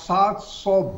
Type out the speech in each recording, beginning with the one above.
700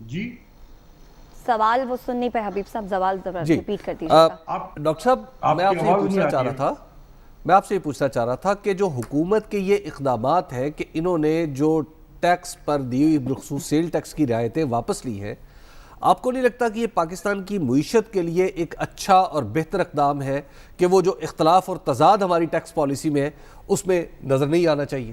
جی سوال وہ سن نہیں پہ حبیب صاحب، سوال جی ریپیٹ کر دیجیے گا۔ ڈاکٹر صاحب میں آپ سے یہ پوچھنا چاہ رہا تھا کہ جو حکومت کے یہ اقدامات ہیں کہ انہوں نے جو ٹیکس پر دی ہوئی بخصوص سیل ٹیکس کی رعایتیں واپس لی ہیں، آپ کو نہیں لگتا کہ یہ پاکستان کی معیشت کے لیے ایک اچھا اور بہتر اقدام ہے کہ وہ جو اختلاف اور تضاد ہماری ٹیکس پالیسی میں ہے اس میں نظر نہیں آنا چاہیے؟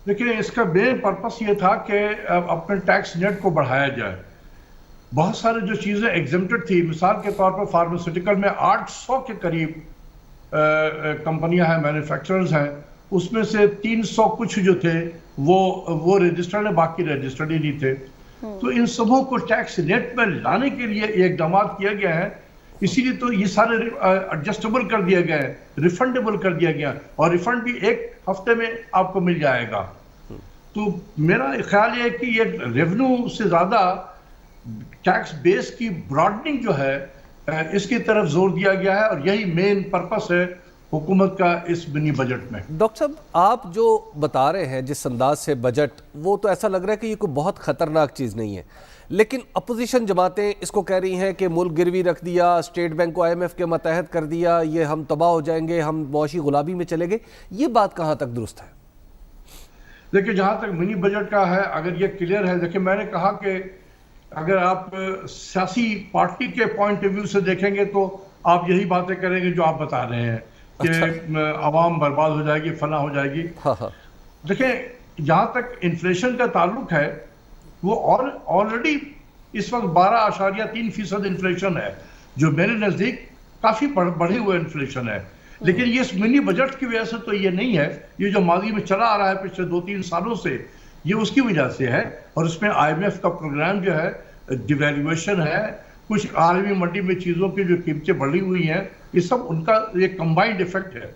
لیکن اس کا مین پرپس یہ تھا کہ اپنے ٹیکس نیٹ کو بڑھایا جائے۔ بہت سارے جو چیزیں ایگزمپٹڈ تھی، مثال کے طور پر فارماسیوٹیکل میں 800 کے قریب کمپنیاں ہیں، مینوفیکچررز ہیں، اس میں سے 300 کچھ جو تھے وہ رجسٹرڈ ہیں، باقی رجسٹرڈ ہی نہیں تھے۔ تو ان سبوں کو ٹیکس نیٹ میں لانے کے لیے یہ اقدامات کیا گیا ہے، اسی لیے تو یہ سارے ایڈجسٹیبل کر دیا گیا ہے، ریفنڈیبل کر دیا گیا، اور ریفنڈ بھی 1 ہفتے میں آپ کو مل جائے گا۔ تو میرا خیال یہ ہے کہ یہ ریونیو سے زیادہ ٹیکس بیس کی براڈننگ جو ہے اس کی طرف زور دیا گیا ہے، اور یہی مین پرپس ہے حکومت کا اس منی بجٹ میں۔ ڈاکٹر صاحب آپ جو بتا رہے ہیں جس انداز سے بجٹ، وہ تو ایسا لگ رہا ہے کہ یہ کوئی بہت خطرناک چیز نہیں ہے، لیکن اپوزیشن جماعتیں اس کو کہہ رہی ہیں کہ ملک گروی رکھ دیا، اسٹیٹ بینک کو IMF کے متحد کر دیا، یہ ہم تباہ ہو جائیں گے، ہم معاشی غلامی میں چلے گئے۔ یہ بات کہاں تک درست ہے؟ دیکھیں جہاں تک منی بجٹ کا ہے، اگر یہ کلیئر ہے، دیکھیں میں نے کہا کہ اگر آپ سیاسی پارٹی کے پوائنٹ آف ویو سے دیکھیں گے تو آپ یہی باتیں کریں گے جو آپ بتا رہے ہیں کہ عوام برباد ہو جائے گی، فنا ہو جائے گی۔ دیکھیں جہاں تک انفلیشن کا تعلق ہے، وہ آلریڈی اس وقت 12.3% انفلیشن ہے، جو میرے نزدیک کافی بڑھے ہوئے انفلیشن ہے۔ لیکن یہ اس منی بجٹ کی وجہ سے تو یہ نہیں ہے، یہ جو ماضی میں چلا آ رہا ہے پچھلے 2-3 سالوں سے، یہ اس کی وجہ سے ہے، اور اس میں IMF کا پروگرام جو ہے، ڈیویلیویشن ہے، کچھ عالمی منڈی میں چیزوں کی جو قیمتیں بڑھی ہوئی ہیں، یہ سب ان کا ایک کمبائنڈ ایفیکٹ ہے۔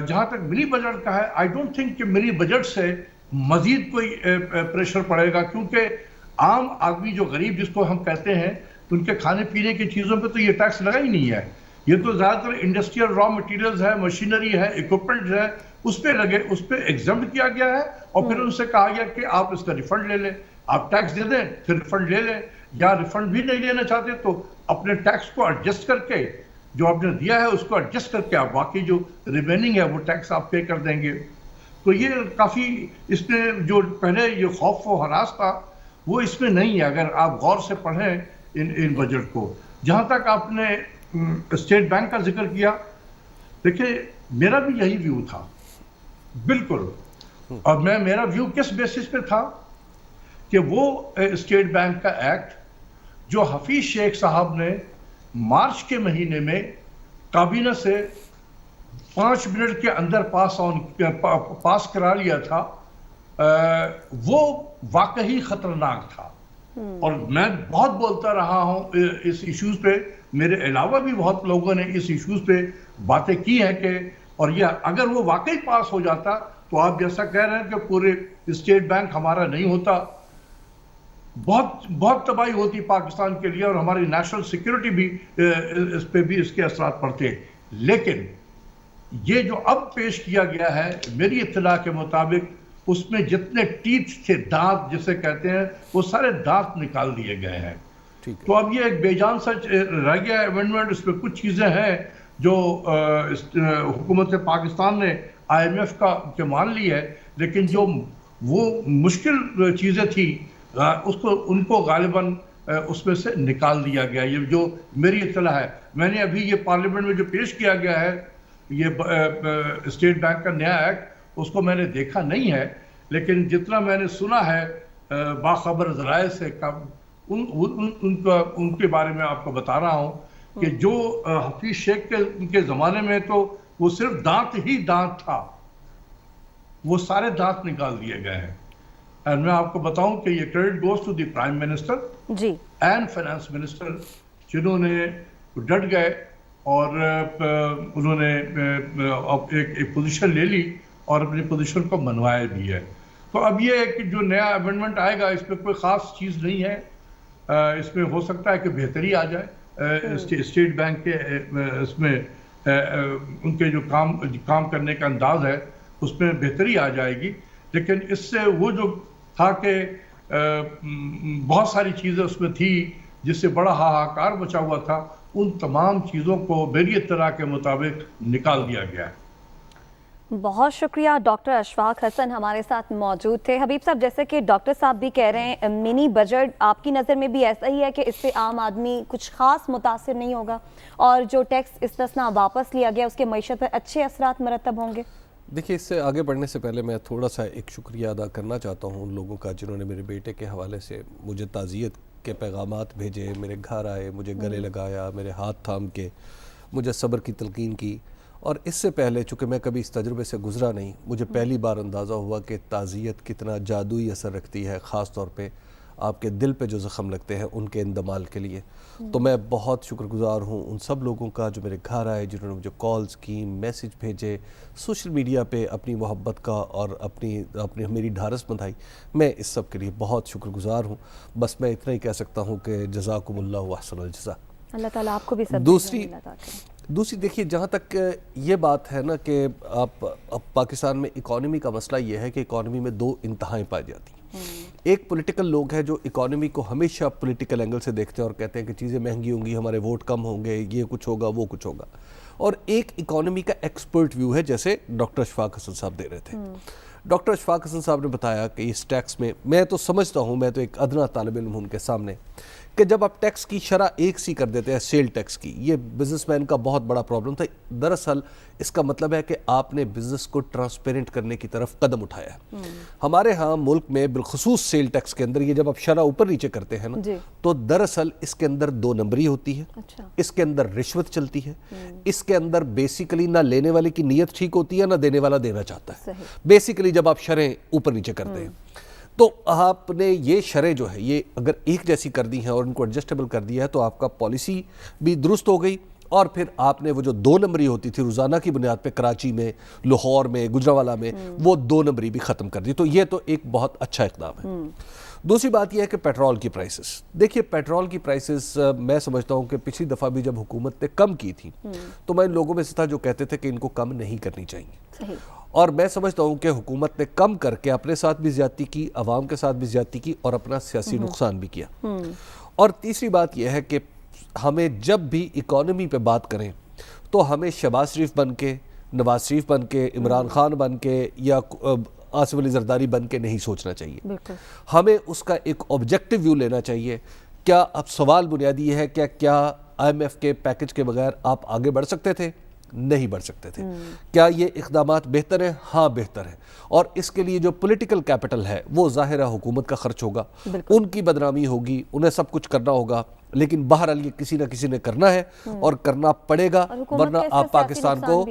جہاں تک منی بجٹ کا ہے، آئی ڈونٹ تھنک کہ منی بجٹ سے مزید کوئی پریشر پڑے گا، کیونکہ عام آدمی جو غریب جس کو ہم کہتے ہیں، ان کے کھانے پینے کی چیزوں پہ تو یہ ٹیکس لگا ہی نہیں ہے۔ یہ تو زیادہ تر انڈسٹریل را مٹیریلز ہے، مشینری ہے، اکوپمنٹ ہے، اس پہ لگے، اس پہ ایگزمپٹ کیا گیا ہے، اور پھر ان سے کہا گیا کہ آپ اس کا ریفنڈ لے لیں، آپ ٹیکس دے دیں پھر ریفنڈ لے لیں، یا ریفنڈ بھی نہیں لینا چاہتے تو اپنے ٹیکس کو ایڈجسٹ کر کے، جو آپ نے دیا ہے اس کو ایڈجسٹ کر کے آپ باقی جو ریمیننگ ہے وہ ٹیکس آپ پے کر دیں گے۔ تو یہ کافی اس میں جو پہلے یہ خوف و ہراس تھا وہ اس میں نہیں ہے، اگر آپ غور سے پڑھیں ان بجٹ کو۔ جہاں تک آپ نے اسٹیٹ بینک کا ذکر کیا، دیکھیں میرا بھی یہی ویو تھا بالکل، اور میرا ویو کس بیسس پہ تھا کہ وہ اسٹیٹ بینک کا ایکٹ جو حفیظ شیخ صاحب نے مارچ کے مہینے میں کابینہ سے 5 منٹ کے اندر پاس کرا لیا تھا، وہ واقعی خطرناک تھا، اور میں بہت بولتا رہا ہوں اس ایشوز پہ، میرے علاوہ بھی بہت لوگوں نے اس ایشوز پہ باتیں کی ہیں کہ، اور یہ اگر وہ واقعی پاس ہو جاتا تو آپ جیسا کہہ رہے ہیں کہ پورے اسٹیٹ بینک ہمارا نہیں ہوتا، بہت تباہی ہوتی پاکستان کے لیے، اور ہماری نیشنل سیکیورٹی بھی اس پہ بھی اس کے اثرات پڑتے۔ لیکن یہ جو اب پیش کیا گیا ہے میری اطلاع کے مطابق، اس میں جتنے ٹیتھ تھے، دانت جسے کہتے ہیں، وہ سارے دانت نکال دیے گئے ہیں۔ تو اب یہ ایک بے جان سچ رہ گیا ایمنڈمنٹ، اس میں کچھ چیزیں ہیں جو حکومت پاکستان نے IMF کا مان لی ہے، لیکن جو وہ مشکل چیزیں تھی ان کو غالباً اس میں سے نکال دیا گیا۔ یہ جو میری اطلاع ہے، میں نے ابھی یہ پارلیمنٹ میں جو پیش کیا گیا ہے یہ اسٹیٹ بینک کا نیا ایکٹ، اس کو میں نے دیکھا نہیں ہے، لیکن جتنا میں نے سنا ہے باخبر ذرائع سے، ان کے بارے میں آپ کو بتا رہا ہوں کہ جو حفیظ شیخ کے زمانے میں تو وہ صرف دانت ہی دانت تھا، وہ سارے دانت نکال دیے گئے ہیں۔ اور میں آپ کو بتاؤں کہ یہ credit goes to the prime minister and finance minister, جنہوں نے ڈٹ گئے اور انہوں نے ایک پوزیشن لے لی اور اپنی پوزیشن کو منوایا بھی ہے۔ تو اب یہ ہے کہ جو نیا امینڈمنٹ آئے گا اس میں کوئی خاص چیز نہیں ہے، اس میں ہو سکتا ہے کہ بہتری آ جائے اسٹیٹ بینک کے، اس میں ان کے جو کام کرنے کا انداز ہے اس میں بہتری آ جائے گی، لیکن اس سے وہ جو تھا کہ بہت ساری چیزیں اس میں تھی جس سے بڑا ہاہاکار مچا ہوا تھا، ان تمام چیزوں کو میری اطلاع کے مطابق نکال دیا گیا ہے۔ بہت شکریہ ڈاکٹر اشفاق حسن ہمارے ساتھ موجود تھے۔ حبیب صاحب، جیسے کہ ڈاکٹر صاحب بھی کہہ رہے ہیں منی بجٹ آپ کی نظر میں بھی ایسا ہی ہے کہ اس سے عام آدمی کچھ خاص متاثر نہیں ہوگا، اور جو ٹیکس استثناء واپس لیا گیا اس کے معیشت پر اچھے اثرات مرتب ہوں گے؟ دیکھیے، اس سے آگے بڑھنے سے پہلے میں تھوڑا سا ایک شکریہ ادا کرنا چاہتا ہوں ان لوگوں کا جنہوں نے میرے بیٹے کے حوالے سے مجھے تعزیت کے پیغامات بھیجے، میرے گھر آئے، مجھے گلے لگایا، میرے ہاتھ تھام کے مجھے صبر کی تلقین کی۔ اور اس سے پہلے چونکہ میں کبھی اس تجربے سے گزرا نہیں، مجھے پہلی بار اندازہ ہوا کہ تعزیت کتنا جادوئی اثر رکھتی ہے، خاص طور پہ آپ کے دل پہ جو زخم لگتے ہیں ان کے اندمال کے لیے۔ تو میں بہت شکر گزار ہوں ان سب لوگوں کا جو میرے گھر آئے، جنہوں نے مجھے کالز کی، میسیج بھیجے، سوشل میڈیا پہ اپنی محبت کا اور اپنی میری ڈھارس بندھائی۔ میں اس سب کے لیے بہت شکر گزار ہوں۔ بس میں اتنا ہی کہہ سکتا ہوں کہ جزاکم اللہ واحسن الجزا۔ اللہ تعالیٰ آپ کو بھی سب دوسری دیکھیے، جہاں تک یہ بات ہے نا کہ اب پاکستان میں اکانومی کا مسئلہ یہ ہے کہ اکانومی میں دو انتہائیں پائی جاتی ہیں۔ ایک پولیٹیکل لوگ ہیں جو اکانومی کو ہمیشہ پولیٹیکل اینگل سے دیکھتے ہیں اور کہتے ہیں کہ چیزیں مہنگی ہوں گی، ہمارے ووٹ کم ہوں گے، یہ کچھ ہوگا، وہ کچھ ہوگا۔ اور ایک اکانومی کا ایکسپرٹ ویو ہے جیسے ڈاکٹر اشفاق حسن صاحب دے رہے تھے۔ ڈاکٹر اشفاق حسن صاحب نے بتایا کہ اس ٹیکس میں تو سمجھتا ہوں، میں تو ایک ادنا طالب علم ہوں ان کے سامنے، کہ جب آپ ٹیکس کی شرح ایک سی کر دیتے ہیں، سیل ٹیکس کی، یہ بزنس مین کا بہت بڑا پرابلم تھا۔ دراصل اس کا مطلب ہے کہ آپ نے بزنس کو ٹرانسپیرنٹ کرنے کی طرف قدم اٹھایا ہے۔ ہمارے ہاں ملک میں بالخصوص سیل ٹیکس کے اندر یہ جب آپ شرح اوپر نیچے کرتے ہیں نا، تو دراصل اس کے اندر دو نمبری ہوتی ہے، اس کے اندر رشوت چلتی ہے، اس کے اندر بیسیکلی نہ لینے والے کی نیت ٹھیک ہوتی ہے نہ دینے والا دینا چاہتا ہے۔ بیسیکلی جب آپ شرح اوپر نیچے کرتے ہیں تو آپ نے یہ شرح جو ہے یہ اگر ایک جیسی کر دی ہیں اور ان کو ایڈجسٹیبل کر دیا ہے تو آپ کا پالیسی بھی درست ہو گئی، اور پھر آپ نے وہ جو دو نمبری ہوتی تھی روزانہ کی بنیاد پہ کراچی میں، لاہور میں، گجرانوالہ میں، وہ دو نمبری بھی ختم کر دی۔ تو یہ تو ایک بہت اچھا اقدام ہے۔ دوسری بات یہ ہے کہ پیٹرول کی پرائسز، دیکھیے پیٹرول کی پرائسز میں سمجھتا ہوں کہ پچھلی دفعہ بھی جب حکومت نے کم کی تھی تو میں ان لوگوں میں سے تھا جو کہتے تھے کہ ان کو کم نہیں کرنی چاہیے، اور میں سمجھتا ہوں کہ حکومت نے کم کر کے اپنے ساتھ بھی زیادتی کی، عوام کے ساتھ بھی زیادتی کی، اور اپنا سیاسی نقصان بھی کیا۔ اور تیسری بات یہ ہے کہ ہمیں جب بھی اکانومی پہ بات کریں تو ہمیں شہباز شریف بن کے، نواز شریف بن کے، عمران خان بن کے یا آصف علی زرداری بن کے نہیں سوچنا چاہیے۔ ہمیں اس کا ایک آبجیکٹو ویو لینا چاہیے۔ کیا اب سوال بنیادی یہ ہے کیا آئی ایم ایف کے پیکج کے بغیر آپ آگے بڑھ سکتے تھے؟ نہیں بڑھ سکتے تھے۔ کیا یہ اقدامات بہتر ہیں؟ ہاں بہتر ہے، اور اس کے لیے جو پولیٹیکل کیپٹل ہے وہ ظاہر ہے حکومت کا خرچ ہوگا، ان کی بدنامی ہوگی، انہیں سب کچھ کرنا ہوگا، لیکن بہرحال یہ کسی نہ کسی نے کرنا ہے اور کرنا پڑے گا، ورنہ آپ پاکستان کو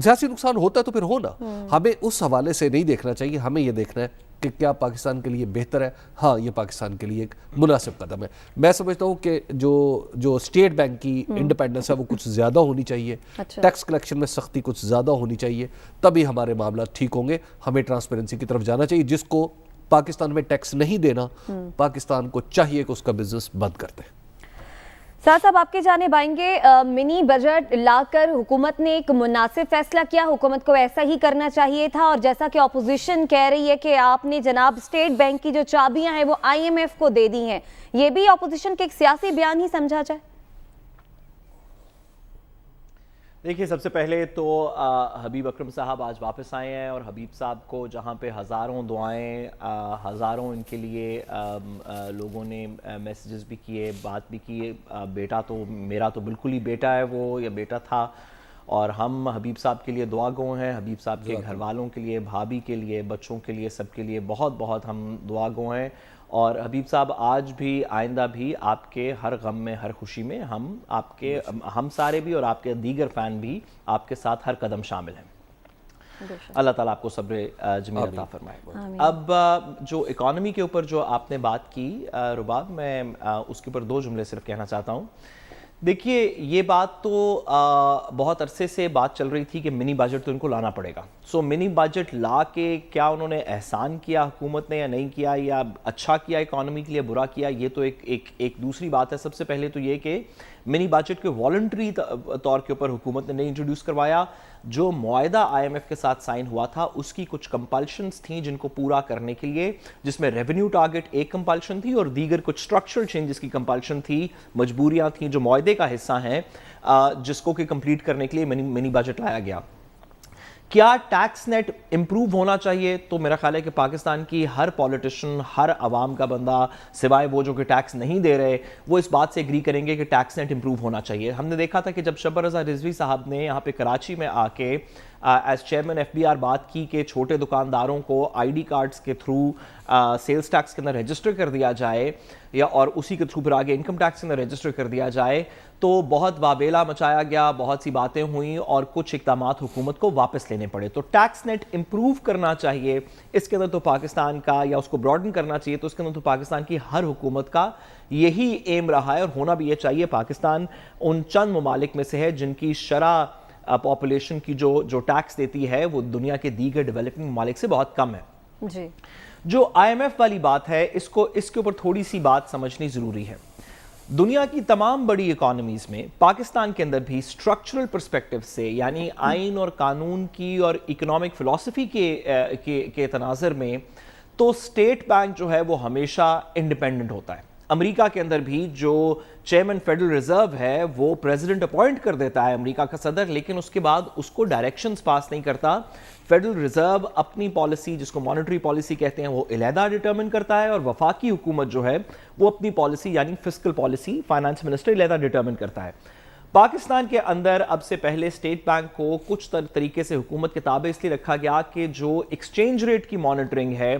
سیاسی نقصان ہوتا ہے تو پھر ہونا۔ ہمیں اس حوالے سے نہیں دیکھنا چاہیے، ہمیں یہ دیکھنا ہے کہ کیا پاکستان کے لیے بہتر ہے؟ ہاں، یہ پاکستان کے لیے ایک مناسب قدم ہے۔ میں سمجھتا ہوں کہ جو اسٹیٹ بینک کی انڈیپینڈنس ہے وہ کچھ زیادہ ہونی چاہیے، ٹیکس کلیکشن میں سختی کچھ زیادہ ہونی چاہیے، تبھی ہمارے معاملات ٹھیک ہوں گے۔ ہمیں ٹرانسپیرنسی کی طرف جانا چاہیے۔ جس کو پاکستان میں ٹیکس نہیں دینا، پاکستان کو چاہیے کہ اس کا بزنس بند کر دے۔ ساتھ صاحب آپ کی جانب آئیں گے، منی بجٹ لا کر حکومت نے ایک مناسب فیصلہ کیا، حکومت کو ایسا ہی کرنا چاہیے تھا، اور جیسا کہ اپوزیشن کہہ رہی ہے کہ آپ نے جناب اسٹیٹ بینک کی جو چابیاں ہیں وہ آئی ایم ایف کو دے دی ہیں، یہ بھی اپوزیشن کے ایک سیاسی بیان ہی سمجھا جائے؟ دیکھیے، سب سے پہلے تو حبیب اکرم صاحب آج واپس آئے ہیں، اور حبیب صاحب کو جہاں پہ ہزاروں دعائیں، ہزاروں ان کے لیے لوگوں نے میسیجز بھی کیے، بات بھی کی، بیٹا تو میرا تو بالکل ہی بیٹا ہے وہ، یا بیٹا تھا، اور ہم حبیب صاحب کے لیے دعا گو ہیں، حبیب صاحب کے گھر والوں کے لیے، بھابھی کے لیے، بچوں کے لیے، سب کے لیے بہت بہت ہم دعا گو ہیں۔ اور حبیب صاحب آج بھی، آئندہ بھی آپ کے ہر غم میں، ہر خوشی میں ہم سارے بھی اور آپ کے دیگر فین بھی آپ کے ساتھ ہر قدم شامل ہیں۔ اللہ تعالیٰ آپ کو صبر جمیل عطا فرمائے۔ اب جو اکانومی کے اوپر جو آپ نے بات کی رباب، میں اس کے اوپر دو جملے صرف کہنا چاہتا ہوں۔ دیکھیے، یہ بات تو بہت عرصے سے بات چل رہی تھی کہ منی بجٹ تو ان کو لانا پڑے گا۔ منی بجٹ لا کے کیا انہوں نے احسان کیا حکومت نے یا نہیں کیا، یا اچھا کیا اکانومی کے لیے، برا کیا، یہ تو ایک دوسری بات ہے۔ سب سے پہلے تو یہ کہ منی بجٹ کے والنٹری طور کے اوپر حکومت نے نہیں انٹروڈیوس کروایا. جو معاہدہ IMF کے ساتھ سائن ہوا تھا اس کی کچھ کمپلشنز تھیں جن کو پورا کرنے کے لیے, جس میں ریونیو ٹارگٹ ایک کمپلشن تھی اور دیگر کچھ اسٹرکچرل چینجز کی کمپلشن تھی, مجبوریاں تھیں جو معاہدے کا حصہ ہیں, جس کو کہ کمپلیٹ کرنے کے لیے منی بجٹ لایا گیا. کیا ٹیکس نیٹ امپروو ہونا چاہیے؟ تو میرا خیال ہے کہ پاکستان کی ہر پولیٹیشن, ہر عوام کا بندہ سوائے وہ جو کہ ٹیکس نہیں دے رہے, وہ اس بات سے ایگری کریں گے کہ ٹیکس نیٹ امپروو ہونا چاہیے. ہم نے دیکھا تھا کہ جب شبر رضا رضوی صاحب نے یہاں پہ کراچی میں آ کے ایز چیئرمین FBR بات کی کہ چھوٹے دکانداروں کو ID کارڈز کے تھرو سیلز ٹیکس کے اندر رجسٹر کر دیا جائے, یا اور اسی کے تھرو پھر آگے انکم ٹیکس کے اندر رجسٹر کر دیا جائے, تو بہت واویلا مچایا گیا, بہت سی باتیں ہوئیں اور کچھ اقدامات حکومت کو واپس لینے پڑے. تو ٹیکس نیٹ امپروو کرنا چاہیے اس کے اندر تو پاکستان کا, یا اس کو براڈن کرنا چاہیے تو اس کے اندر تو پاکستان کی ہر حکومت کا یہی ایم رہا ہے, اور ہونا بھی یہ چاہیے. پاکستان ان چند ممالک میں سے ہے جن کی شرح پاپولیشن کی جو ٹیکس دیتی ہے وہ دنیا کے دیگر ڈیولپنگ ممالک سے بہت کم ہے. جی, جو IMF والی بات ہے اس کے اوپر تھوڑی سی بات سمجھنی ضروری ہے. دنیا کی تمام بڑی اکانومیز میں پاکستان کے اندر بھی سٹرکچرل پرسپیکٹو سے, یعنی آئین اور قانون کی اور اکنامک فلسفی کے تناظر میں, تو اسٹیٹ بینک جو ہے وہ ہمیشہ انڈیپینڈنٹ ہوتا ہے. امریکہ کے اندر بھی جو چیئرمین فیڈرل ریزرو ہے وہ پریزیڈنٹ اپوائنٹ کر دیتا ہے, امریکہ کا صدر, لیکن اس کے بعد اس کو ڈائریکشنز پاس نہیں کرتا. فیڈرل ریزرو اپنی پالیسی, جس کو مانیٹری پالیسی کہتے ہیں, وہ علیحدہ ڈٹرمن کرتا ہے, اور وفاقی حکومت جو ہے وہ اپنی پالیسی یعنی فسکل پالیسی فائنانس منسٹر علیحدہ ڈٹرمن کرتا ہے. پاکستان کے اندر اب سے پہلے اسٹیٹ بینک کو کچھ طریقے سے حکومت کے تابع اس لیے رکھا گیا کہ جو ایکسچینج ریٹ کی مانیٹرنگ ہے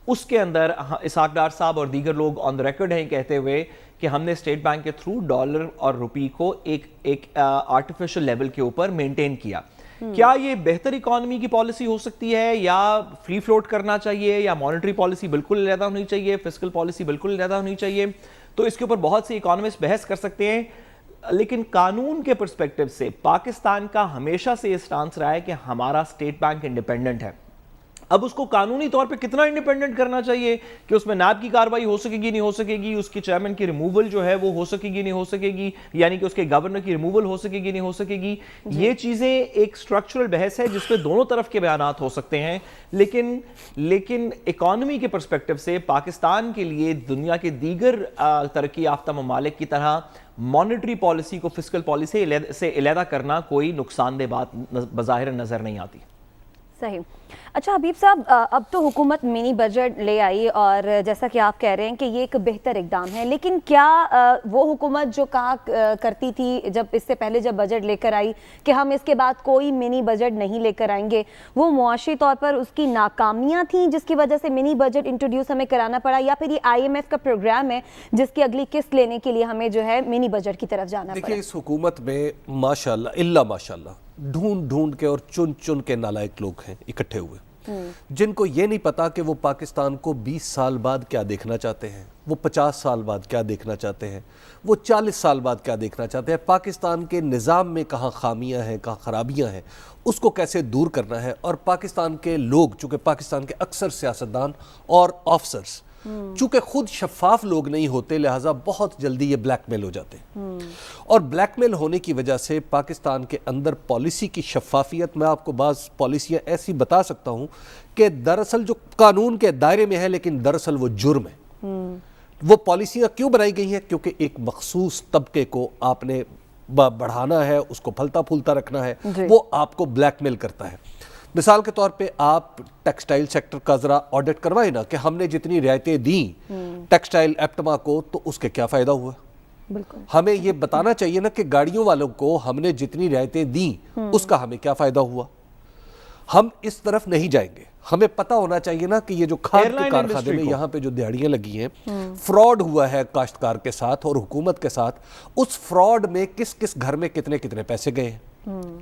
اس کے اندر اسحاق ڈار صاحب اور دیگر لوگ آن دا ریکارڈ ہیں کہتے ہوئے کہ ہم نے اسٹیٹ بینک کے تھرو ڈالر اور روپی کو ایک آرٹیفیشل لیول کے اوپر مینٹین کیا. کیا یہ بہتر اکانومی کی پالیسی ہو سکتی ہے, یا فری فلوٹ کرنا چاہیے, یا مانیٹری پالیسی بالکل علیحدہ ہونی چاہیے, فسکل پالیسی بالکل علیحدہ ہونی چاہیے؟ تو اس کے اوپر بہت سے اکانومسٹ بحث کر سکتے ہیں, لیکن قانون کے پرسپیکٹو سے پاکستان کا ہمیشہ سے یہ سٹانس رہا ہے کہ ہمارا اسٹیٹ بینک انڈیپینڈنٹ ہے. اب اس کو قانونی طور پہ کتنا انڈیپینڈنٹ کرنا چاہیے کہ اس میں نیب کی کارروائی ہو سکے گی نہیں ہو سکے گی, اس کی چیئرمین کی ریموول جو ہے وہ ہو سکے گی نہیں ہو سکے گی, یعنی کہ اس کے گورنر کی ریموول ہو سکے گی نہیں ہو سکے گی, یہ چیزیں ایک سٹرکچرل بحث ہے جس پہ دونوں طرف کے بیانات ہو سکتے ہیں. لیکن اکانومی کے پرسپیکٹو سے پاکستان کے لیے دنیا کے دیگر ترقی یافتہ ممالک کی طرح مانیٹری پالیسی کو فسکل پالیسی سے علیحدہ کرنا کوئی نقصان دہ بات بظاہر نظر نہیں آتی. صحیح. اچھا حبیب صاحب, اب تو حکومت منی بجٹ لے آئی اور جیسا کہ آپ کہہ رہے ہیں کہ یہ ایک بہتر اقدام ہے, لیکن کیا وہ حکومت جو کہا کرتی تھی جب اس سے پہلے جب بجٹ لے کر آئی کہ ہم اس کے بعد کوئی منی بجٹ نہیں لے کر آئیں گے, وہ معاشی طور پر اس کی ناکامیاں تھیں جس کی وجہ سے منی بجٹ انٹروڈیوس ہمیں کرانا پڑا, یا پھر یہ IMF کا پروگرام ہے جس کی اگلی قسط لینے کے لیے ہمیں جو ہے منی بجٹ کی طرف جانا پڑا؟ دیکھیے, اس حکومت میں ماشاءاللہ الا ماشاءاللہ ڈھونڈ کے اور چن کے نالائق لوگ ہیں اکٹھے ہوئے, جن کو یہ نہیں پتا کہ وہ پاکستان کو 20 سال بعد کیا دیکھنا چاہتے ہیں, وہ 50 سال بعد کیا دیکھنا چاہتے ہیں, وہ 40 سال بعد کیا دیکھنا چاہتے ہیں, پاکستان کے نظام میں کہاں خامیاں ہیں, کہاں خرابیاں ہیں, اس کو کیسے دور کرنا ہے. اور پاکستان کے لوگ, چونکہ پاکستان کے اکثر سیاستدان اور آفسرز چونکہ خود شفاف لوگ نہیں ہوتے, لہٰذا بہت جلدی یہ بلیک میل ہو جاتے ہیں, اور بلیک میل ہونے کی وجہ سے پاکستان کے اندر پالیسی کی شفافیت, میں آپ کو بعض پالیسیاں ایسی بتا سکتا ہوں کہ دراصل جو قانون کے دائرے میں ہے لیکن دراصل وہ جرم ہے. وہ پالیسیاں کیوں بنائی گئی ہیں؟ کیونکہ ایک مخصوص طبقے کو آپ نے بڑھانا ہے, اس کو پھلتا پھولتا رکھنا ہے, وہ آپ کو بلیک میل کرتا ہے. مثال کے طور پہ آپ ٹیکسٹائل سیکٹر کا ذرا آڈٹ کروائیں نا کہ ہم نے جتنی رعایتیں دیں ٹیکسٹائل ایپٹما کو, تو اس کے کیا فائدہ ہوا؟ ہمیں یہ بتانا چاہیے نا کہ گاڑیوں والوں کو ہم نے جتنی رعایتیں دیں اس کا ہمیں کیا فائدہ ہوا. ہم اس طرف نہیں جائیں گے. ہمیں پتہ ہونا چاہیے نا کہ یہ جو کھاد کے کارخانے میں یہاں پہ جو دیہڑیاں لگی ہیں, فراڈ ہوا ہے کاشتکار کے ساتھ اور حکومت کے ساتھ, اس فراڈ میں کس کس گھر میں کتنے پیسے گئے ہیں.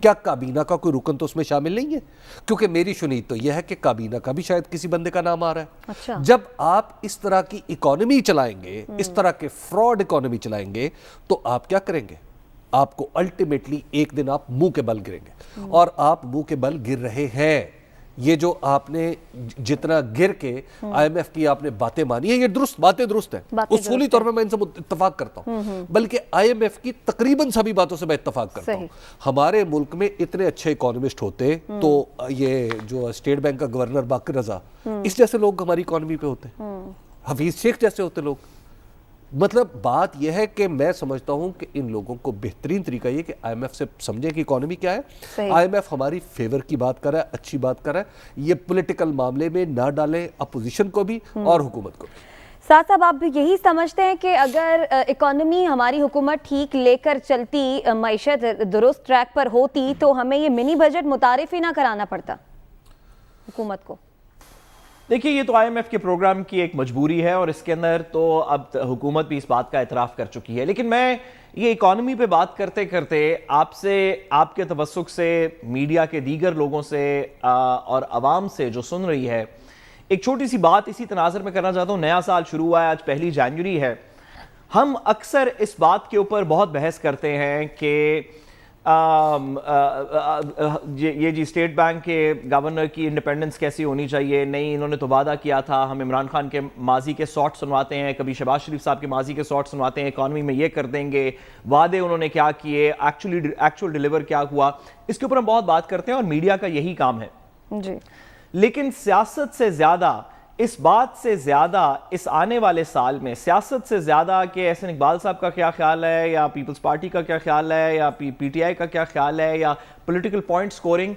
کیا کابینہ کا کوئی رکن تو اس میں شامل نہیں ہے؟ کیونکہ میری شنید تو یہ ہے کہ کابینہ کا بھی شاید کسی بندے کا نام آ رہا ہے. اچھا. جب آپ اس طرح کی اکانومی چلائیں گے, اس طرح کے فراڈ اکانومی چلائیں گے, تو آپ کیا کریں گے؟ آپ کو الٹیمیٹلی ایک دن آپ منہ کے بل گریں گے, اور آپ منہ کے بل گر رہے ہیں. یہ جو آپ نے جتنا گر کے آئی ایم ایف کی آپ نے باتیں مانی ہیں یہ باتیں درست ہیں, اصولی طور پر میں ان سے اتفاق کرتا ہوں, بلکہ آئی ایم ایف کی تقریباً سبھی باتوں سے میں اتفاق کرتا ہوں. ہمارے ملک میں اتنے اچھے اکانومسٹ ہوتے تو یہ جو اسٹیٹ بینک کا گورنر باقر رضا اس جیسے لوگ ہماری اکانومی پہ ہوتے, حفیظ شیخ جیسے ہوتے لوگ. مطلب بات یہ ہے کہ میں سمجھتا ہوں کہ ان لوگوں کو بہترین طریقہ یہ کہ آئی ایم ایف سے سمجھے کہ اکانومی کیا ہے. آئی ایم ایف ہماری فیور کی بات کر رہا ہے, اچھی بات کر رہا ہے, یہ پولیٹیکل معاملے میں نہ ڈالیں اپوزیشن کو بھی اور حکومت کو بھی. ساتھ صاحب آپ یہی سمجھتے ہیں کہ اگر اکانومی ہماری حکومت ٹھیک لے کر چلتی, معیشت درست ٹریک پر ہوتی تو ہمیں یہ منی بجٹ متعارف ہی نہ کرانا پڑتا حکومت کو؟ دیکھیے یہ تو آئی ایم ایف کے پروگرام کی ایک مجبوری ہے اور اس کے اندر تو اب حکومت بھی اس بات کا اعتراف کر چکی ہے. لیکن میں یہ اکانومی پہ بات کرتے کرتے آپ سے, آپ کے توسط سے, میڈیا کے دیگر لوگوں سے اور عوام سے جو سن رہی ہے, ایک چھوٹی سی بات اسی تناظر میں کرنا چاہتا ہوں. نیا سال شروع ہوا ہے, آج 1 جنوری ہے. ہم اکثر اس بات کے اوپر بہت بحث کرتے ہیں کہ یہ جی اسٹیٹ بینک کے گورنر کی انڈیپینڈنس کیسی ہونی چاہیے, نہیں انہوں نے تو وعدہ کیا تھا. ہم عمران خان کے ماضی کے ساٹ سنواتے ہیں, کبھی شہباز شریف صاحب کے ماضی کے ساٹ سنواتے ہیں, اکانومی میں یہ کر دیں گے, وعدے انہوں نے کیا کیے, ایکچوئل ڈیلیور کیا ہوا. اس کے اوپر ہم بہت بات کرتے ہیں اور میڈیا کا یہی کام ہے. لیکن سیاست سے زیادہ, اس بات سے زیادہ, اس آنے والے سال میں سیاست سے زیادہ کہ احسن اقبال صاحب کا کیا خیال ہے, یا پیپلز پارٹی کا کیا خیال ہے, یا پی ٹی آئی کا کیا خیال ہے, یا پولیٹیکل پوائنٹ سکورنگ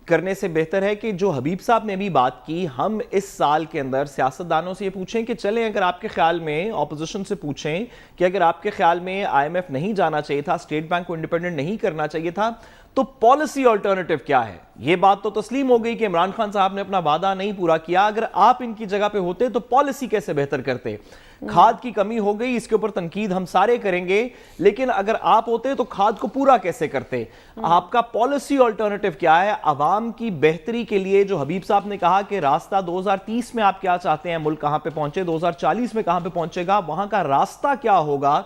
کرنے سے بہتر ہے کہ جو حبیب صاحب نے بھی بات کی, ہم اس سال کے اندر سیاستدانوں سے یہ پوچھیں کہ چلیں اگر آپ کے خیال میں, اپوزیشن سے پوچھیں کہ اگر آپ کے خیال میں آئی ایم ایف نہیں جانا چاہیے تھا, اسٹیٹ بینک کو انڈیپینڈنٹ نہیں کرنا چاہیے تھا, تو پالیسی آلٹرنیٹیو کیا ہے. یہ بات تو تسلیم ہو گئی کہ عمران خان صاحب نے اپنا وعدہ نہیں پورا کیا. اگر آپ ان کی جگہ پہ ہوتے تو پالیسی کیسے بہتر کرتے. کھاد کی کمی ہو گئی, اس کے اوپر تنقید ہم سارے کریں گے, لیکن اگر آپ ہوتے تو کھاد کو پورا کیسے کرتے. آپ کا پالیسی آلٹرنیٹیو کیا ہے عوام کی بہتری کے لیے؟ جو حبیب صاحب نے کہا کہ راستہ 2030 میں آپ کیا چاہتے ہیں, ملک کہاں پہ پہنچے, 2040 میں کہاں پہ پہنچے گا, وہاں کا راستہ کیا ہوگا.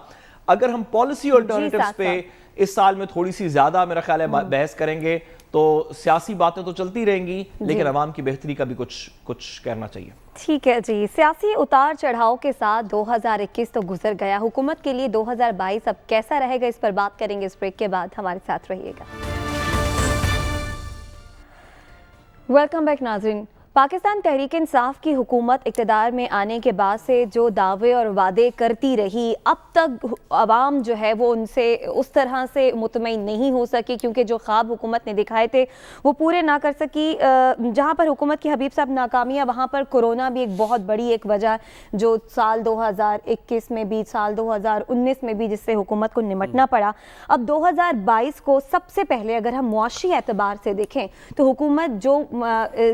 اگر ہم پالیسی آلٹرنیٹیوز پہ اس سال میں تھوڑی سی زیادہ میرا خیال ہے بحث کریں گے تو سیاسی باتیں تو چلتی رہیں گی, لیکن عوام کی بہتری کا بھی کچھ کرنا چاہیے. ٹھیک ہے جی. سیاسی اتار چڑھاؤ کے ساتھ 2021 تو گزر گیا, حکومت کے لیے 2022 اب کیسا رہے گا, اس پر بات کریں گے اس بریک کے بعد. ہمارے ساتھ رہیے گا. ویلکم بیک ناظرین. پاکستان تحریک انصاف کی حکومت اقتدار میں آنے کے بعد سے جو دعوے اور وعدے کرتی رہی, اب تک عوام جو ہے وہ ان سے اس طرح سے مطمئن نہیں ہو سکی, کیونکہ جو خواب حکومت نے دکھائے تھے وہ پورے نہ کر سکی. جہاں پر حکومت کی حبیب صاحب ناکامی ہے, وہاں پر کورونا بھی ایک بہت بڑی ایک وجہ, جو سال 2021 میں بھی, سال 2019 میں بھی, جس سے حکومت کو نمٹنا پڑا. اب 2022 کو سب سے پہلے اگر ہم معاشی اعتبار سے دیکھیں تو حکومت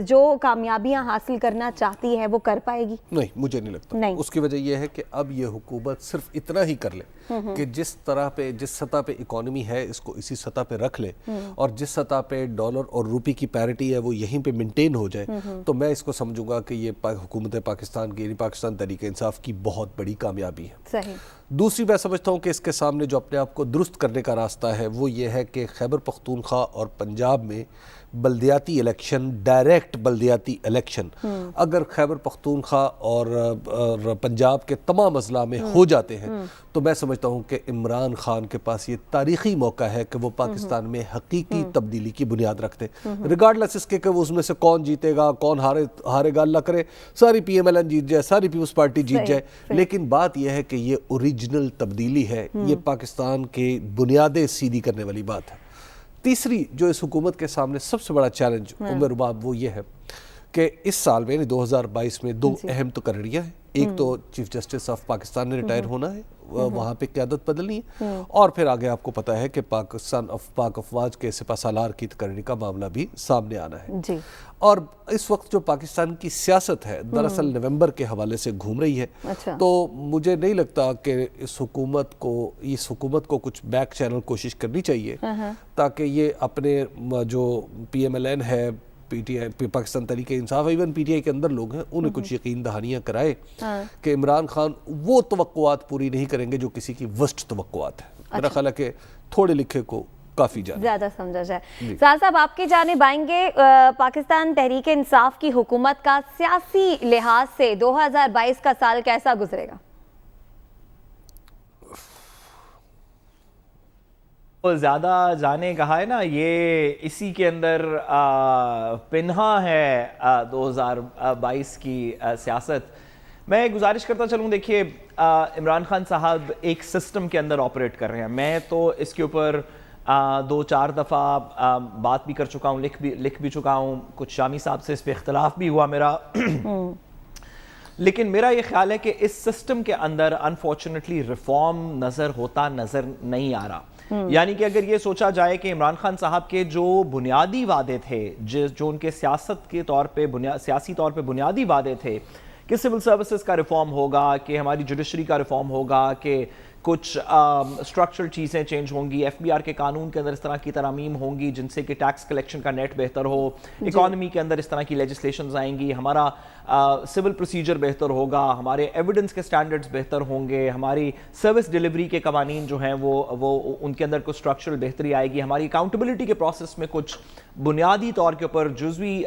جو کامیابیاں حاصل کرنا چاہتی ہے وہ کر پائے گی؟ نہیں, مجھے نہیں لگتا. اس کی وجہ یہ ہے کہ اب یہ حکومت صرف اتنا ہی کر لے کہ جس سطح پہ اکانومی ہے اس کو اسی سطح پہ رکھ لے, اور جس سطح پہ ڈالر اور روپی کی پیرٹی ہے وہ یہیں پہ مینٹین ہو جائے, تو میں اس کو سمجھوں گا کہ یہ حکومت پاکستان کی, یعنی پاکستان تحریک انصاف کی بہت بڑی کامیابی ہے. صحیح. دوسری میں سمجھتا ہوں کہ اس کے سامنے جو اپنے آپ کو درست کرنے کا راستہ ہے وہ یہ ہے کہ خیبر پختونخوا اور پنجاب میں بلدیاتی الیکشن, ڈائریکٹ بلدیاتی الیکشن اگر خیبر پختونخوا اور پنجاب کے تمام اضلاع میں ہو جاتے ہیں تو میں سمجھتا ہوں کہ عمران خان کے پاس یہ تاریخی موقع ہے کہ وہ پاکستان میں حقیقی تبدیلی کی بنیاد رکھتے, ریگارڈلیس اس کے کہ اس میں سے کون جیتے گا, کون ہارے گا, اللہ کرے ساری پی ایم ایل این جیت جائے, ساری پیپلز پارٹی جیت جائے. لیکن بات یہ ہے کہ یہ اوریجنل تبدیلی ہے, یہ پاکستان کے بنیادیں سیدھی کرنے والی بات ہے. تیسری جو اس حکومت کے سامنے سب سے بڑا چیلنج عمر رباب وہ یہ ہے کہ اس سال میں 2022 میں 2 اہم تقرریاں ہیں. ایک تو چیف جسٹس آف پاکستان نے ریٹائر ہونا ہے, وہاں پہ قیادت بدلنی ہے, اور پھر آگے آپ کو پتہ ہے کہ پاک افواج کے سپہ سالار کی تقرری کا معاملہ بھی سامنے آنا ہے. اور اس وقت جو پاکستان کی سیاست ہے دراصل نومبر کے حوالے سے گھوم رہی ہے, تو مجھے نہیں لگتا کہ اس حکومت کو کچھ بیک چینل کوشش کرنی چاہیے تاکہ یہ اپنے جو پی ایم ایل این ہے, P T I, Pakistan Tehreek Insaf, even P T I کے اندر لوگ ہیں, انہیں کچھ یقین دہانیاں کرائے کہ عمران خان وہ توقعات پوری نہیں کریں گے جو کسی کی ورسٹ توقعات ہیں. میرا خیال ہے کہ تھوڑے لکھے کو کافی زیادہ سمجھا جائے. سعد صاحب آپ کی جانب آئیں گے, پاکستان تحریک انصاف کی حکومت کا سیاسی لحاظ سے 2022 کا سال کیسا گزرے گا؟ زیادہ جانے کہا ہے نا, یہ اسی کے اندر پنہا ہے 2022 کی سیاست. میں گزارش کرتا چلوں, دیکھیے عمران خان صاحب ایک سسٹم کے اندر آپریٹ کر رہے ہیں. میں تو اس کے اوپر 2-4 دفعہ بات بھی کر چکا ہوں, لکھ بھی چکا ہوں, کچھ شامی صاحب سے اس پہ اختلاف بھی ہوا میرا. لیکن میرا یہ خیال ہے کہ اس سسٹم کے اندر انفارچونیٹلی ریفارم نظر نہیں آ رہا. یعنی کہ اگر یہ سوچا جائے کہ عمران خان صاحب کے جو بنیادی وعدے تھے, جو ان کے سیاسی طور پہ بنیادی وعدے تھے کہ سول سروسز کا ریفارم ہوگا, کہ ہماری جوڈیشری کا ریفارم ہوگا, کہ کچھ اسٹرکچرل چیزیں چینج ہوں گی, ایف بی آر کے قانون کے اندر اس طرح کی ترامیم ہوں گی جن سے کہ ٹیکس کلیکشن کا نیٹ بہتر ہو, اکانومی کے اندر اس طرح کی لیجسلیشنز آئیں گی, ہمارا سول پروسیجر بہتر ہوگا, ہمارے ایویڈنس کے سٹینڈرڈز بہتر ہوں گے, ہماری سروس ڈیلیوری کے قوانین جو ہیں وہ ان کے اندر کچھ اسٹرکچرل بہتری آئے گی, ہماری اکاؤنٹیبلٹی کے پروسیس میں کچھ بنیادی طور کے اوپر جزوی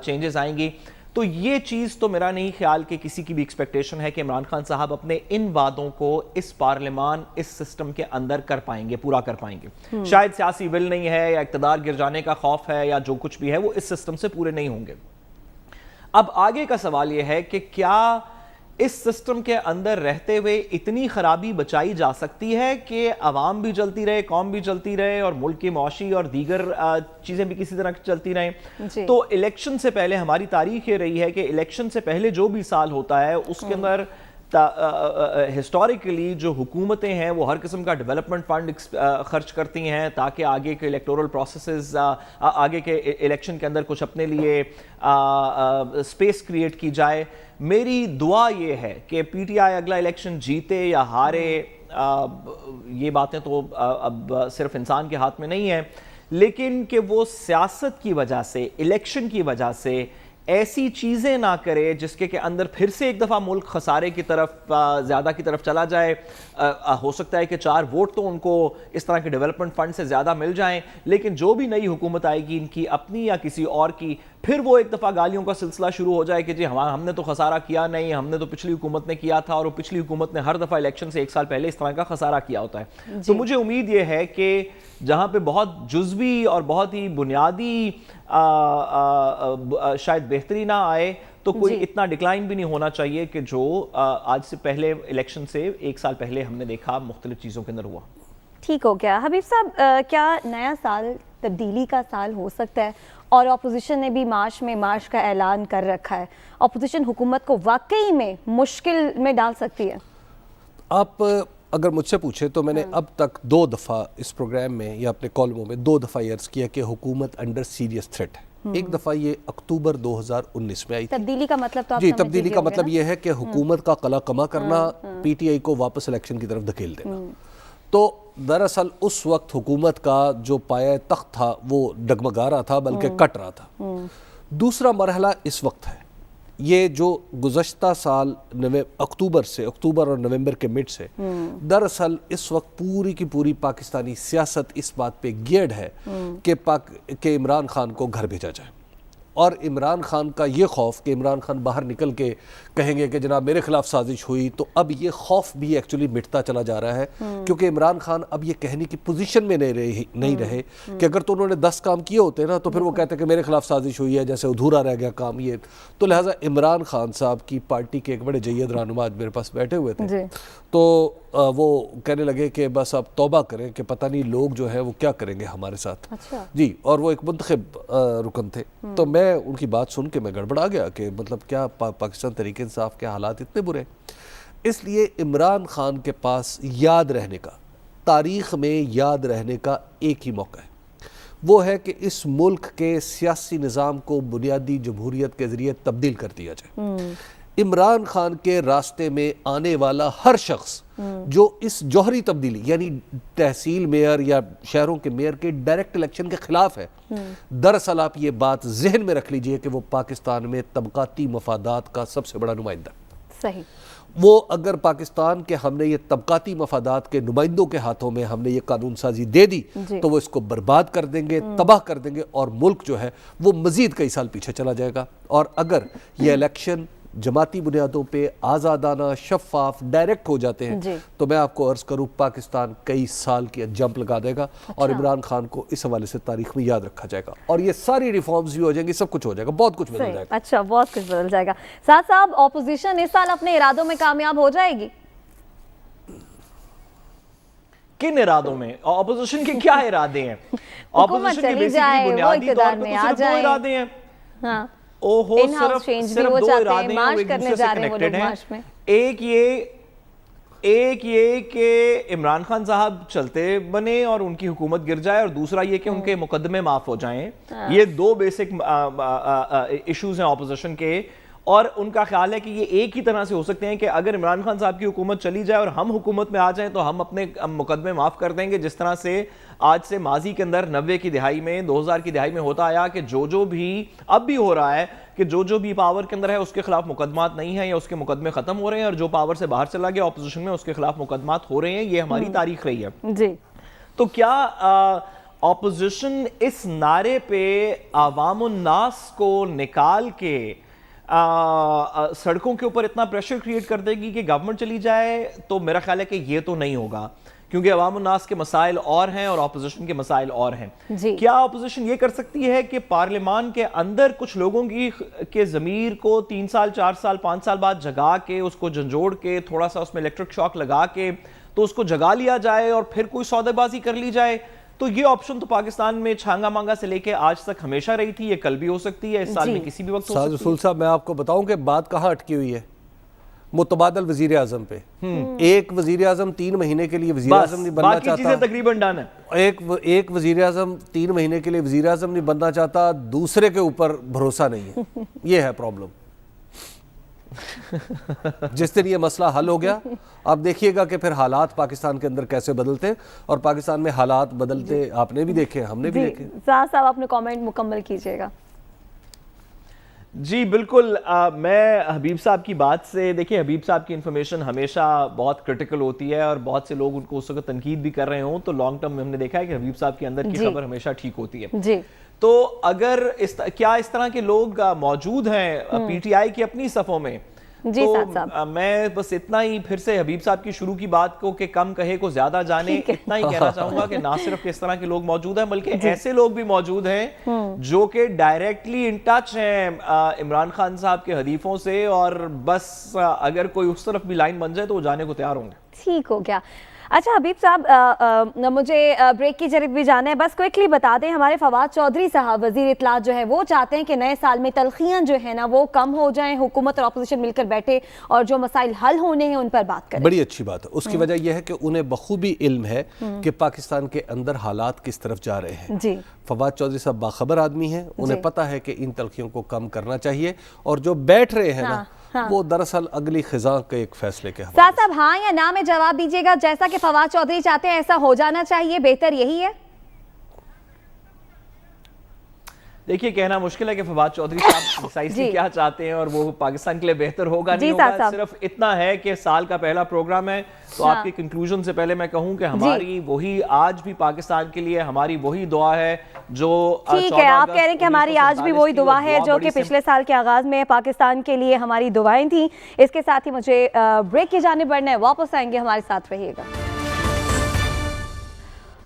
چینجز آئیں گی. تو یہ چیز تو میرا نہیں خیال کہ کسی کی بھی ایکسپیکٹیشن ہے کہ عمران خان صاحب اپنے ان وعدوں کو اس پارلیمان, اس سسٹم کے اندر کر پائیں گے, پورا کر پائیں گے. شاید سیاسی ول نہیں ہے, یا اقتدار گر جانے کا خوف ہے, یا جو کچھ بھی ہے وہ اس سسٹم سے پورے نہیں ہوں گے. اب آگے کا سوال یہ ہے کہ کیا اس سسٹم کے اندر رہتے ہوئے اتنی خرابی بچائی جا سکتی ہے کہ عوام بھی چلتی رہے, قوم بھی چلتی رہے, اور ملک کی معاشی اور دیگر چیزیں بھی کسی طرح چلتی رہیں. تو الیکشن سے پہلے ہماری تاریخ یہ رہی ہے کہ الیکشن سے پہلے جو بھی سال ہوتا ہے اس کے اندر ہسٹوریکلی جو حکومتیں ہیں وہ ہر قسم کا ڈیولپمنٹ فنڈ خرچ کرتی ہیں تاکہ آگے کے الیکٹورل پروسیسز, آگے کے الیکشن کے اندر کچھ اپنے لیے اسپیس کریٹ کی جائے. میری دعا یہ ہے کہ پی ٹی آئی اگلا الیکشن جیتے یا ہارے, یہ باتیں تو اب صرف انسان کے ہاتھ میں نہیں ہیں, لیکن کہ وہ سیاست کی وجہ سے, الیکشن کی وجہ سے ایسی چیزیں نہ کرے جس کے اندر پھر سے ایک دفعہ ملک خسارے کی طرف, زیادہ کی طرف چلا جائے. ہو سکتا ہے کہ 4 ووٹ تو ان کو اس طرح کے ڈیولپمنٹ فنڈ سے زیادہ مل جائیں, لیکن جو بھی نئی حکومت آئے گی, ان کی اپنی یا کسی اور کی, پھر وہ ایک دفعہ گالیوں کا سلسلہ شروع ہو جائے کہ جی ہم نے تو خسارہ کیا نہیں, ہم نے تو پچھلی حکومت نے کیا تھا, اور وہ پچھلی حکومت نے ہر دفعہ الیکشن سے 1 سال پہلے اس طرح کا خسارہ کیا ہوتا ہے. تو مجھے امید یہ ہے کہ جہاں پہ بہت جزوی اور بہت ہی بنیادی شاید بہتری نہ آئے, تو کوئی اتنا ڈکلائن بھی نہیں ہونا چاہیے کہ جو آج سے پہلے الیکشن سے 1 سال پہلے ہم نے دیکھا مختلف چیزوں کے اندر ہوا. ٹھیک ہو گیا. حبیب صاحب, کیا نیا سال تبدیلی کا سال ہو سکتا ہے؟ اور اپوزیشن نے بھی مارچ کا اعلان کر رکھا ہے. اپوزیشن حکومت کو واقعی میں مشکل میں ڈال سکتی ہے؟ آپ اگر مجھ سے پوچھیں تو میں نے اب تک 2 دفعہ اس پروگرام میں یا اپنے کالموں میں 2 دفعہ یہ عرض کیا کہ حکومت انڈر سیریس تھریٹ ہے. ایک دفعہ یہ اکتوبر 2019 میں آئی تھی. تبدیلی کا مطلب تو جی, تبدیلی کا مطلب یہ ہے کہ حکومت کا قلع کما کرنا, پی ٹی آئی کو واپس الیکشن کی طرف دھکیل دینا. تو دراصل اس وقت حکومت کا جو پایہ تخت تھا وہ ڈگمگا رہا تھا, بلکہ کٹ رہا تھا. دوسرا مرحلہ اس وقت ہے. یہ جو گزشتہ سال اکتوبر اور نومبر کے مڈ سے دراصل اس وقت پوری کی پوری پاکستانی سیاست اس بات پہ گیئرڈ ہے کہ عمران خان کو گھر بھیجا جائے. اور عمران خان کا یہ خوف کہ عمران خان باہر نکل کے کہیں گے کہ جناب میرے خلاف سازش ہوئی, تو اب یہ خوف بھی ایکچولی مٹتا چلا جا رہا ہے, کیونکہ عمران خان اب یہ کہنے کی پوزیشن میں نہیں رہے کہ اگر تو انہوں نے 10 کام کیے ہوتے نا تو پھر وہ کہتے کہ میرے خلاف سازش ہوئی ہے, جیسے ادھورا رہ گیا کام یہ. تو لہٰذا عمران خان صاحب کی پارٹی کے ایک بڑے جید رہنما آج میرے پاس بیٹھے ہوئے تھے, تو وہ کہنے لگے کہ بس آپ توبہ کریں کہ پتہ نہیں لوگ جو ہے وہ کیا کریں گے ہمارے ساتھ. جی, اور وہ ایک منتخب رکن تھے. تو میں ان کی بات سن کے میں گڑبڑا گیا کہ مطلب کیا پاکستان تحریک انصاف کے حالات اتنے برے. اس لیے عمران خان کے پاس یاد رہنے کا, تاریخ میں یاد رہنے کا ایک ہی موقع ہے, وہ ہے کہ اس ملک کے سیاسی نظام کو بنیادی جمہوریت کے ذریعے تبدیل کر دیا جائے. عمران خان کے راستے میں آنے والا ہر شخص جو اس جوہری تبدیلی یعنی تحصیل میئر یا شہروں کے میئر کے ڈائریکٹ الیکشن کے خلاف ہے, دراصل آپ یہ بات ذہن میں رکھ لیجئے کہ وہ پاکستان میں طبقاتی مفادات کا سب سے بڑا نمائندہ. صحیح. وہ اگر پاکستان کے ہم نے یہ طبقاتی مفادات کے نمائندوں کے ہاتھوں میں ہم نے یہ قانون سازی دے دی تو وہ اس کو برباد کر دیں گے, تباہ کر دیں گے, اور ملک جو ہے وہ مزید کئی سال پیچھے چلا جائے گا. اور اگر یہ الیکشن جماعتی بنیادوں پہ آزادانہ, شفاف, ڈائریکٹ ہو جاتے ہیں تو میں آپ کو عرض کروں پاکستان کئی سال کی جمپ لگا دے گا اور عمران خان کو اس حوالے سے تاریخ میں یاد رکھا جائے گا, اور یہ ساری ریفارمز بھی ہو جائیں گی, سب کچھ ہو جائے گا, بہت کچھ بدل جائے گا. اچھا, بہت کچھ بدل جائے گا. سعد صاحب, اپوزیشن اس سال اپنے ارادوں میں کامیاب ہو جائے گی؟ کن ارادوں میں؟ اپوزیشن کے کیا ارادے ہیں؟ اپوزیشن کے بیسیکلی بنیادی طور پر تو صرف دو ارادے ہیں. ہاں, صرف دو ارادے ہیں اور ایک دوسرے سے کنیکٹڈ ہیں. ایک یہ کہ عمران خان صاحب چلتے بنے اور ان کی حکومت گر جائے, اور دوسرا یہ کہ ان کے مقدمے معاف ہو جائیں. یہ دو بیسک ایشوز ہیں اپوزیشن کے, اور ان کا خیال ہے کہ یہ ایک ہی طرح سے ہو سکتے ہیں کہ اگر عمران خان صاحب کی حکومت چلی جائے اور ہم حکومت میں آ جائیں تو ہم اپنے مقدمے معاف کر دیں گے, جس طرح سے آج سے ماضی کے اندر 90 کی دہائی میں, 2000 کی دہائی میں ہوتا آیا کہ جو بھی اب بھی ہو رہا ہے کہ جو بھی پاور کے اندر ہے اس کے خلاف مقدمات نہیں ہیں یا اس کے مقدمے ختم ہو رہے ہیں, اور جو پاور سے باہر چلا گیا اپوزیشن میں اس کے خلاف مقدمات ہو رہے ہیں. یہ ہماری تاریخ رہی ہے. جی, تو کیا اپوزیشن اس نعرے پہ عوام الناس کو نکال کے سڑکوں کے اوپر اتنا پریشر کریٹ کر دے گی کہ گورنمنٹ چلی جائے؟ تو میرا خیال ہے کہ یہ تو نہیں ہوگا, کیونکہ عوام الناس کے مسائل اور ہیں اور اپوزیشن کے مسائل اور ہیں. کیا اپوزیشن یہ کر سکتی ہے کہ پارلیمان کے اندر کچھ لوگوں کے ضمیر کو 3 سال 4 سال 5 سال بعد جگا کے, اس کو جھنجھوڑ کے, تھوڑا سا اس میں الیکٹرک شاک لگا کے تو اس کو جگا لیا جائے اور پھر کوئی سودے بازی کر لی جائے؟ تو یہ آپشن تو پاکستان میں چھانگا مانگا سے لے کے آج تک ہمیشہ رہی تھی, یہ کل بھی ہو سکتی ہے, اس سال میں کسی بھی وقت ہو سکتی ہے. رسول صاحب, میں آپ کو بتاؤں کہ بات کہاں اٹکی ہوئی ہے, متبادل وزیر اعظم پہ. ایک وزیر اعظم 3 مہینے کے لیے وزیر اعظم نہیں بننا چاہتا, باقی چیزیں تقریباً ڈن ہیں. ایک وزیر اعظم 3 مہینے کے لیے وزیر اعظم نہیں بننا چاہتا, دوسرے کے اوپر بھروسہ نہیں ہے. یہ ہے پرابلم. جس دن یہ مسئلہ حل ہو گیا, آپ دیکھیے گا کہ پھر حالات پاکستان کے اندر کیسے بدلتے ہیں, اور پاکستان میں حالات بدلتے آپ نے بھی دیکھے, ہم نے بھی دیکھے. سعد صاحب, اپنے کامنٹ مکمل کیجئے گا. جی بالکل, میں حبیب صاحب کی بات سے, دیکھیں حبیب صاحب کی انفارمیشن ہمیشہ بہت کرٹیکل ہوتی ہے, اور بہت سے لوگ ان کو اس وقت تنقید بھی کر رہے ہوں, تو لانگ ٹرم میں ہم نے دیکھا ہے کہ حبیب صاحب کے اندر کی خبر ہمیشہ ٹھیک ہوتی ہے. جی, تو اگر کیا اس طرح کے لوگ موجود ہیں پی ٹی آئی کی اپنی صفوں میں؟ جی تو میں بس اتنا ہی پھر سے حبیب صاحب کی شروع کی بات کو کہ کم کہے کو زیادہ جانے, اتنا ہی کہنا چاہوں گا کہ نہ صرف اس طرح کے لوگ موجود ہیں بلکہ ایسے لوگ بھی موجود ہیں جو کہ ڈائریکٹلی ان ٹچ ہیں عمران خان صاحب کے حدیثوں سے, اور بس اگر کوئی اس طرف بھی لائن بن جائے تو وہ جانے کو تیار ہوں گے. ٹھیک ہو گیا. اچھا حبیب صاحب, مجھے بریک کی جانب بھی جانا ہے, بس کوئکلی بتا دیں, ہمارے فواد چودھری صاحب وزیر اطلاعات جو ہے وہ چاہتے ہیں کہ نئے سال میں تلخیاں جو ہے نا وہ کم ہو جائیں, حکومت اور اپوزیشن مل کر بیٹھے اور جو مسائل حل ہونے ہیں ان پر بات کریں. بڑی اچھی بات ہے. اس کی وجہ یہ ہے کہ انہیں بخوبی علم ہے کہ پاکستان کے اندر حالات کس طرف جا رہے ہیں. جی, فواد چودھری صاحب باخبر آدمی ہیں, انہیں پتہ ہے کہ ان تلخیوں کو کم کرنا چاہیے, اور جو بیٹھ رہے ہیں نا وہ دراصل اگلی خزاں کے ایک فیصلے کے حوالے. سعد صاحب, ہاں یا نا میں جواب دیجیے گا, جیسا کہ فواد چودھری چاہتے ہیں ایسا ہو جانا چاہیے, بہتر یہی ہے؟ دیکھیے کہنا مشکل ہے کہ فواد چودھری صاحب پریسائزلی کیا چاہتے ہیں اور وہ پاکستان کے لیے بہتر ہوگا نہیں ہوگا. صرف اتنا ہے کہ سال کا پہلا پروگرام ہے, تو آپ کی کنکلوژن سے پہلے میں کہوں کہ ہماری وہی آج بھی پاکستان کے لیے ہماری وہی دعا ہے جو ٹھیک ہے, آپ کہہ رہے ہیں کہ ہماری آج بھی وہی دعا ہے جو کہ پچھلے سال کے آغاز میں پاکستان کے لیے ہماری دعائیں تھیں. اس کے ساتھ ہی مجھے بریک کی جانب بڑھنا ہے, واپس آئیں گے, ہمارے ساتھ رہیے گا.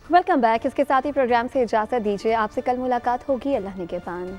Welcome back. اس کے ساتھ ہی پروگرام سے اجازت دیجیے, آپ سے کل ملاقات ہوگی. اللہ نگہبان.